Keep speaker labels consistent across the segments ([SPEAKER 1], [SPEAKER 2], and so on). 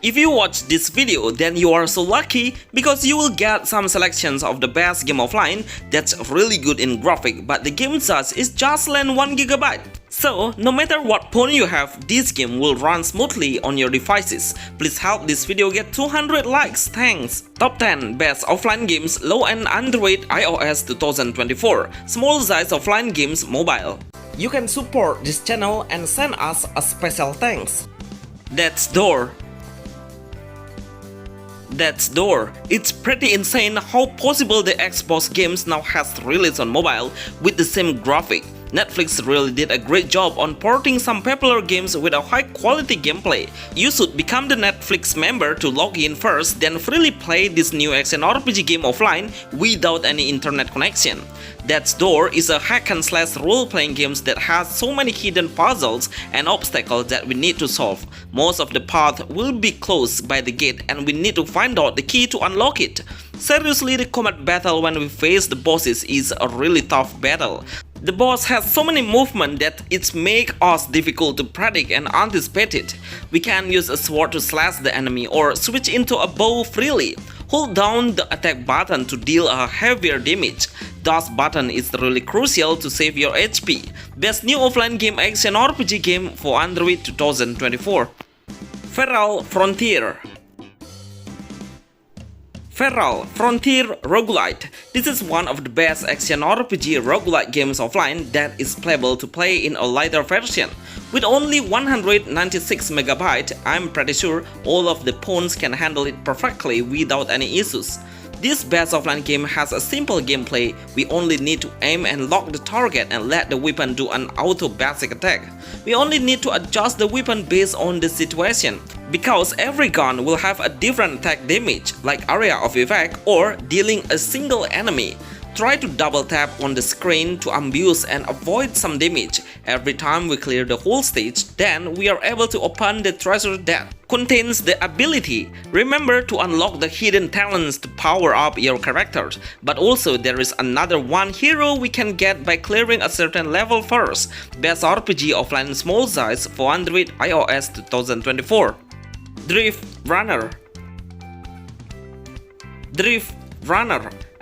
[SPEAKER 1] If you watch this video, then you are so lucky because you will get some selections of the best game offline that's really good in graphic, but the game size is just less than 1 GB. So, no matter what phone you have, this game will run smoothly on your devices. Please help this video get 200 likes, thanks! Top 10 Best Offline Games Low-End Android iOS 2024 Small Size Offline Games Mobile. You can support this channel and send us a special thanks. Death's Door. It's pretty insane how possible the Xbox games now has released on mobile with the same graphic. Netflix really did a great job on porting some popular games with a high quality gameplay. You should become the Netflix member to log in first, then freely play this new action RPG game offline without any internet connection. Death's Door is a hack and slash role-playing game that has so many hidden puzzles and obstacles that we need to solve. Most of the path will be closed by the gate and we need to find out the key to unlock it. Seriously, the combat battle when we face the bosses is a really tough battle. The boss has so many movements that it makes us difficult to predict and anticipate it. We can use a sword to slash the enemy or switch into a bow freely. Hold down the attack button to deal a heavier damage. Dash button is really crucial to save your HP. Best new offline game action RPG game for Android 2024. Feral Frontier Roguelite. This is one of the best action RPG roguelite games offline that is playable to play in a lighter version. With only 196 MB, I'm pretty sure all of the phones can handle it perfectly without any issues. This best offline game has a simple gameplay. We only need to aim and lock the target and let the weapon do an auto basic attack. We only need to adjust the weapon based on the situation, because every gun will have a different attack damage, like area of effect or dealing a single enemy. Try to double tap on the screen to ambush and avoid some damage. Every time we clear the whole stage, then we are able to open the treasure that contains the ability. Remember to unlock the hidden talents to power up your characters, but also there is another one hero we can get by clearing a certain level first. Best RPG offline small size for Android iOS 2024. Drift Runner.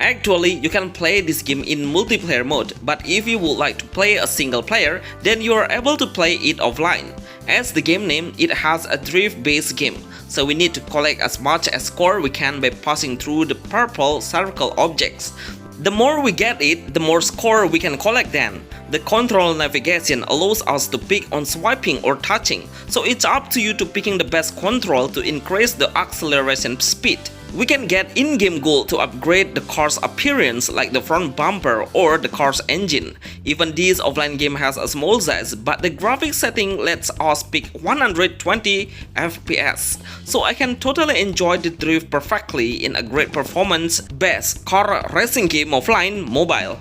[SPEAKER 1] Actually, you can play this game in multiplayer mode, but if you would like to play a single player, then you are able to play it offline. As the game name, it has a drift-based game, so we need to collect as much as score we can by passing through the purple circle objects. The more we get it, the more score we can collect then. The control navigation allows us to pick on swiping or touching, so it's up to you to picking the best control to increase the acceleration speed. We can get in-game gold to upgrade the car's appearance like the front bumper or the car's engine. Even this offline game has a small size, but the graphics setting lets us pick 120 FPS. So I can totally enjoy the drift perfectly in a great performance. Best car racing game offline mobile.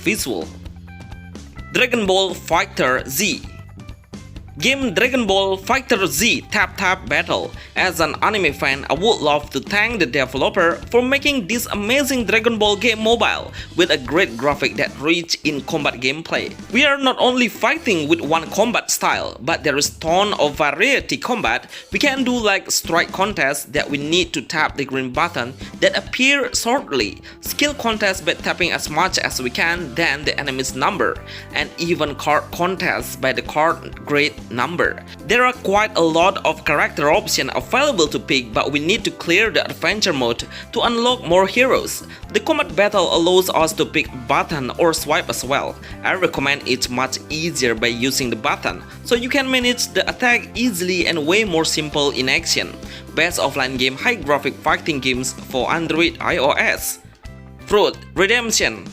[SPEAKER 1] Visual. Dragon Ball Fighter Z. Game Dragon Ball Fighter Z Tap Battle. As an anime fan, I would love to thank the developer for making this amazing Dragon Ball game mobile with a great graphic that rich in combat gameplay. We are not only fighting with one combat style, but there is ton of variety combat. We can do like strike contests that we need to tap the green button that appear shortly, skill contests by tapping as much as we can than the enemy's number, and even card contests by the card grade number. There are quite a lot of character options available to pick, but we need to clear the adventure mode to unlock more heroes. The combat battle allows us to pick button or swipe as well. I recommend it's much easier by using the button, so you can manage the attack easily and way more simple in action. Best offline game high graphic fighting games for Android iOS. Road Redemption.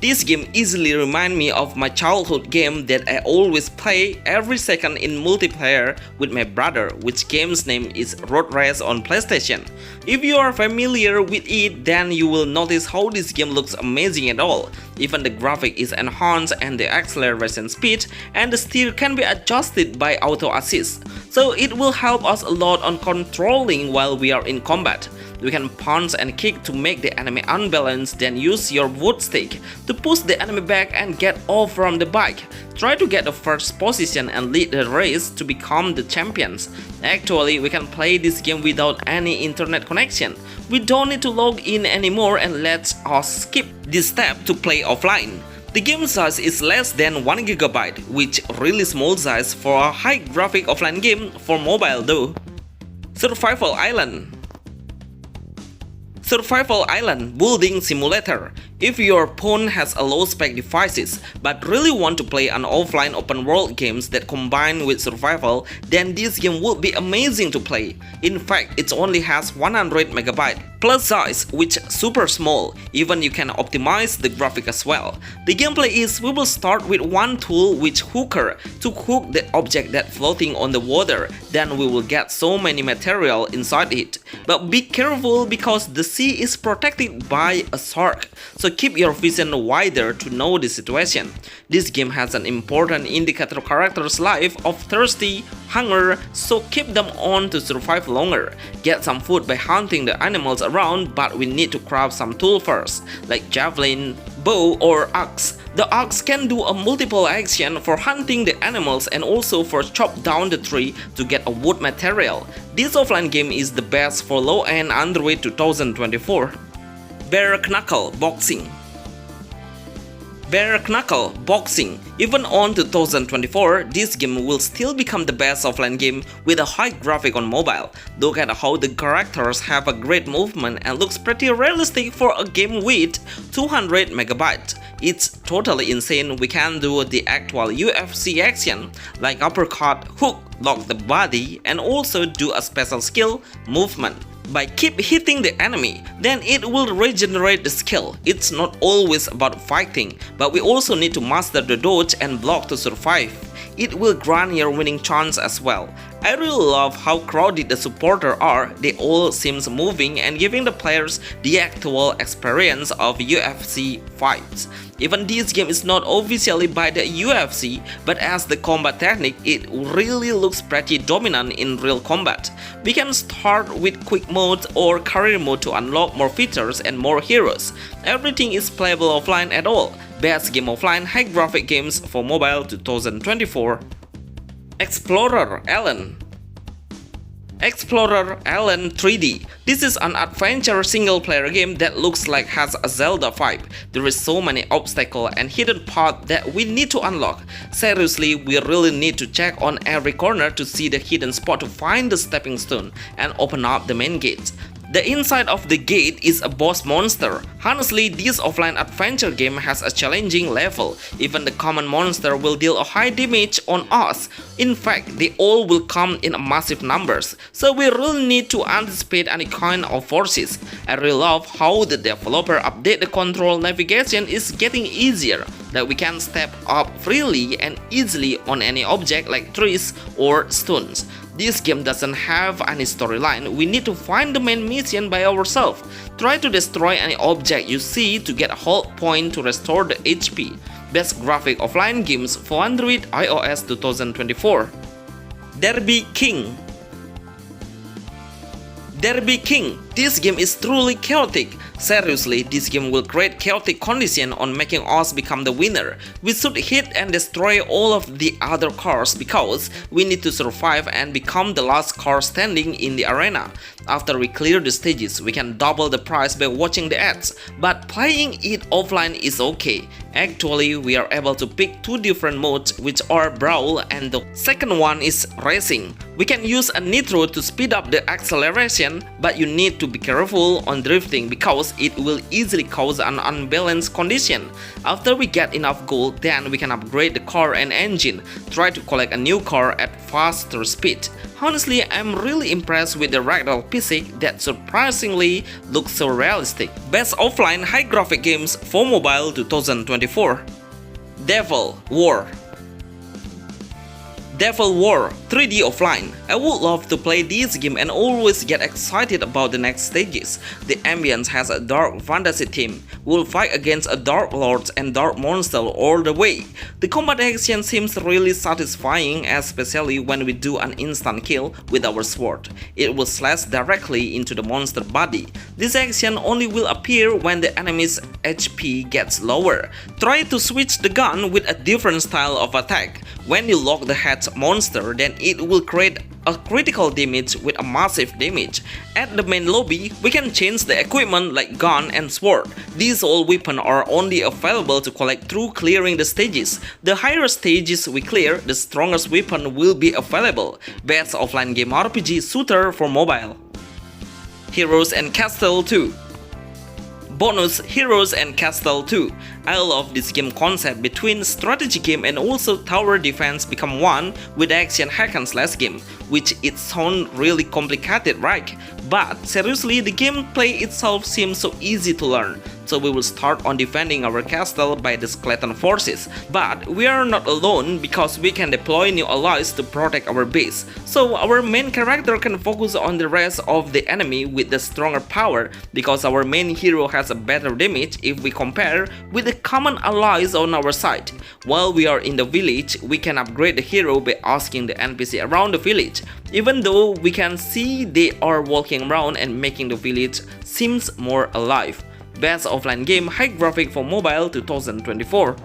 [SPEAKER 1] This game easily reminds me of my childhood game that I always play every second in multiplayer with my brother, which game's name is Road Race on PlayStation. If you are familiar with it, then you will notice how this game looks amazing at all. Even the graphic is enhanced and the acceleration speed and the steer can be adjusted by auto assist, so it will help us a lot on controlling while we are in combat. You can punch and kick to make the enemy unbalanced, then use your wood stick to push the enemy back and get off from the bike. Try to get the first position and lead the race to become the champions. Actually, we can play this game without any internet connection. We don't need to log in anymore, and let us skip this step to play offline. The game size is less than 1 GB, which really small size for a high graphic offline game for mobile though. Survival Island. Survival Island Building Simulator. If your phone has a low-spec devices but really want to play an offline open-world games that combine with survival, then this game would be amazing to play. In fact, it only has 100 MB plus size, which super small. Even you can optimize the graphic as well. The gameplay is we will start with one tool, which hooker, to hook the object that floating on the water. Then we will get so many material inside it. But be careful because the sea is protected by a shark. So keep your vision wider to know the situation. This game has an important indicator character's life of thirsty, hunger, so keep them on to survive longer. Get some food by hunting the animals around, but we need to craft some tool first, like javelin, bow or axe. The axe can do a multiple action for hunting the animals and also for chop down the tree to get a wood material. This offline game is the best for low-end Android 2024. Bare Knuckle Boxing. Bare Knuckle Boxing. Even on 2024, this game will still become the best offline game with a high graphic on mobile. Look at how the characters have a great movement and looks pretty realistic for a game with 200 MB. It's totally insane. We can do the actual UFC action like uppercut, hook, lock the body, and also do a special skill movement. By keep hitting the enemy, then it will regenerate the skill. It's not always about fighting, but we also need to master the dodge and block to survive. It will grant your winning chance as well. I really love how crowded the supporters are. They all seems moving and giving the players the actual experience of UFC fights. Even this game is not officially by the UFC, but as the combat technique, it really looks pretty dominant in real combat. We can start with quick mode or career mode to unlock more features and more heroes. Everything is playable offline at all. Best game offline high graphic games for mobile 2024. Explorer Island. Explorer Island 3D. This is an adventure single-player game that looks like has a Zelda vibe. There is so many obstacles and hidden paths that we need to unlock. Seriously, we really need to check on every corner to see the hidden spot to find the stepping stone and open up the main gates. The inside of the gate is a boss monster. Honestly, this offline adventure game has a challenging level. Even the common monster will deal a high damage on us. In fact, they all will come in massive numbers, so we really need to anticipate any kind of forces. I really love how the developer update the control navigation is getting easier, that we can step up freely and easily on any object like trees or stones. This game doesn't have any storyline. We need to find the main mission by ourselves. Try to destroy any object you see to get a health point to restore the HP. Best graphic offline games for Android iOS 2024. Derby King. Derby King. This game is truly chaotic. Seriously, this game will create chaotic condition on making us become the winner. We should hit and destroy all of the other cars because we need to survive and become the last car standing in the arena. After we clear the stages, we can double the prize by watching the ads, but playing it offline is okay. Actually, we are able to pick two different modes, which are Brawl and the second one is Racing. We can use a nitro to speed up the acceleration, but you need to be careful on drifting because it will easily cause an unbalanced condition. After we get enough gold, then we can upgrade the car and engine. Try to collect a new car at faster speed. Honestly, I'm really impressed with the ragdoll physics that surprisingly looks so realistic. Best offline high graphic games for mobile 2024. Devil War. Devil War 3D offline. I would love to play this game and always get excited about the next stages. The ambience has a dark fantasy theme. We'll fight against a dark lords and dark monster all the way. The combat action seems really satisfying, especially when we do an instant kill with our sword. It will slash directly into the monster body. This action only will appear when the enemy's HP gets lower. Try to switch the gun with a different style of attack. When you lock the head monster, then it will create a critical damage with a massive damage. At the main lobby, we can change the equipment like gun and sword. These all weapons are only available to collect through clearing the stages. The higher stages we clear, the strongest weapon will be available. Best offline game RPG shooter for mobile. Heroes and Castle 2. Bonus Heroes and Castle 2. I love this game concept between strategy game and also tower defense become one with action hack and slash game, which it sounds really complicated, right? But seriously, the gameplay itself seems so easy to learn. So we will start on defending our castle by the skeleton forces. But we are not alone because we can deploy new allies to protect our base. So our main character can focus on the rest of the enemy with the stronger power because our main hero has a better damage if we compare with the common allies on our side. While we are in the village, we can upgrade the hero by asking the NPC around the village. Even though we can see they are walking around and making the village seems more alive. Best offline game, high graphic for mobile 2024.